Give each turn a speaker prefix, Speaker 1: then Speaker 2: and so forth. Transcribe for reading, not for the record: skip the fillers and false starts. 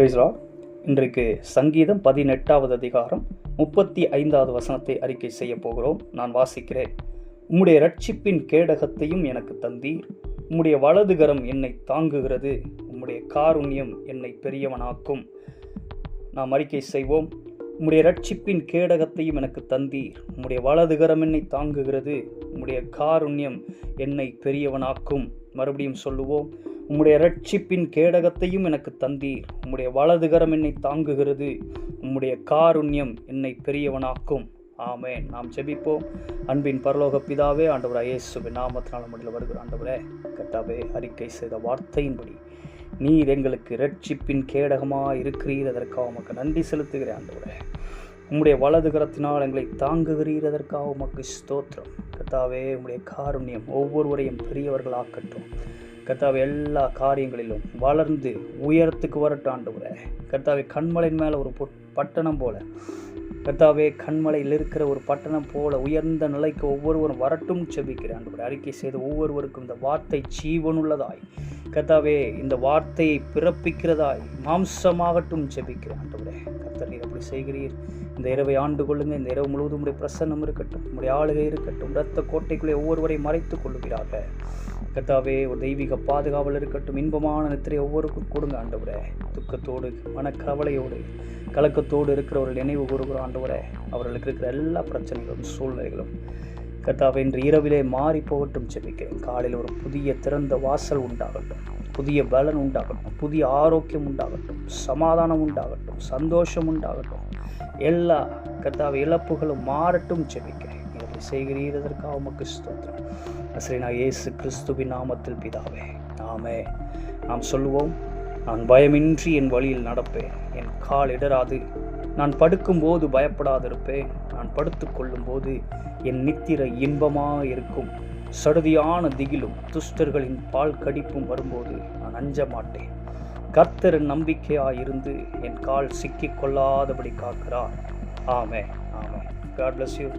Speaker 1: Price Lord. இன்றைக்கு சங்கீதம் 18வது அதிகாரம் 35வது வசனத்தை அறிக்கை செய்ய போகிறோம். நான் வாசிக்கிறேன். உம்முடைய இரட்சிப்பின் கேடகத்தையும் எனக்கு தந்தீர், உம்முடைய வலதுகரம் என்னை தாங்குகிறது, உம்முடைய காருண்யம் என்னை பெரியவனாக்கும். நாம் அறிக்கை செய்வோம். உம்முடைய இரட்சிப்பின் கேடகத்தையும் எனக்கு தந்தீர், உம்முடைய வலதுகரம் என்னை தாங்குகிறது, உம்முடைய காருண்யம் என்னை பெரியவனாக்கும். மறுபடியும் சொல்லுவோம். உம்முடைய இரட்சிப்பின் கேடகத்தையும் எனக்கு தந்தீர், உம்முடைய வலதுகரம் என்னை தாங்குகிறது, உம்முடைய காருண்யம் என்னை பெரியவனாக்கும். ஆமென். நாம் ஜெபிப்போம். அன்பின் பரலோக பிதாவே, ஆண்டவராய் இயேசுவின் நாமத்தினால் நம்மில் வருகிற ஆண்டவரே, கர்த்தாவே, அறிக்கை செய்த வார்த்தையின்படி நீர் எங்களுக்கு இரட்சிப்பின் கேடகமாக இருக்கிறீர். அதற்காக உமக்கு நன்றி செலுத்துகிறேன் ஆண்டவரே. உம்முடைய வலதுகரத்தினால் எங்களை தாங்குகிறீர். அதற்காக உமக்கு ஸ்தோத்திரம். கர்த்தாவே, உம்முடைய காருண்யம் ஒவ்வொருவரையும் பெரியவர்களாக்கட்டும். கர்த்தாவே, எல்லா காரியங்களிலும் வளர்ந்து உயரத்துக்கு வரட்டும் ஆண்டவரே. கர்த்தாவே, கண்மலையின் மேலே ஒரு பட்டணம் போல, கர்த்தாவே, கண்மலையில் இருக்கிற ஒரு பட்டணம் போல உயர்ந்த நிலைக்கு ஒவ்வொருவரும் வரட்டும் செபிக்கிறேன் ஆண்டவரே. அறிக்கை செய்த ஒவ்வொருவருக்கும் இந்த வார்த்தை ஜீவனுள்ளதாய், கர்த்தாவே, இந்த வார்த்தையை பிறப்பிக்கிறதாய் மாம்சமாகட்டும் செபிக்கிறேன் ஆண்டவரே. கர்த்தர் நீர் அப்படி செய்கிறீர். இந்த இரவை ஆண்டு கொள்ளுங்க. இந்த இரவு முழுவதும் உடைய பிரசன்னம் இருக்கட்டும், உடைய ஆளுகை இருக்கட்டும். இரத்த கோட்டைக்குள்ளே ஒவ்வொருவரையும் மறைத்துக் கொள்ளுகிறாங்க. கர்த்தாவே, ஒரு தெய்வீக பாதுகாவல் இருக்கட்டும். இன்பமான நித்திரை ஒவ்வொருக்கும் கொடுங்க ஆண்டவரே. துக்கத்தோடு, மனக்கவலையோடு, கலக்கத்தோடு இருக்கிறவர்கள் நினைவு கூறுகிற ஆண்டவரே. அவர்களுக்கு இருக்கிற எல்லா பிரச்சனைகளும் சூழ்நிலைகளும் கர்த்தாவே இன்று இரவிலே மாறி போகட்டும் செபிக்கிறேன். காலையில் ஒரு புதிய திறந்த வாசல் உண்டாகட்டும், புதிய பலன் உண்டாகட்டும், புதிய ஆரோக்கியம் உண்டாகட்டும், சமாதானம் உண்டாகட்டும், சந்தோஷம் உண்டாகட்டும். எல்லா கர்த்தாவே இழப்புகளும் மாறட்டும் செபிக்கிறேன். அப்படி செய்கிறீர். அதற்காக உமக்கு ஸ்தோத்திரம். நசரேயனாகிய இயேசு கிறிஸ்துவின் நாமத்தில் பிதாவே, ஆமென். நாம் சொல்லுவோம். நான் பயமின்றி என் வழியில் நடப்பேன், என் கால் இடராது. நான் படுக்கும்போது பயப்படாதிருப்பேன், நான் படுத்துக் கொள்ளும் போது என் நித்திரை இன்பமாக இருக்கும். சடுதியான திகிலும் துஷ்டர்களின் பால் கடிப்பும் வரும்போது நான் அஞ்ச மாட்டேன். கர்த்தர் நம்பிக்கையாயிருந்து என் கால் சிக்கிக் கொள்ளாதபடி காக்கிறார். ஆமென், ஆமென். God bless you.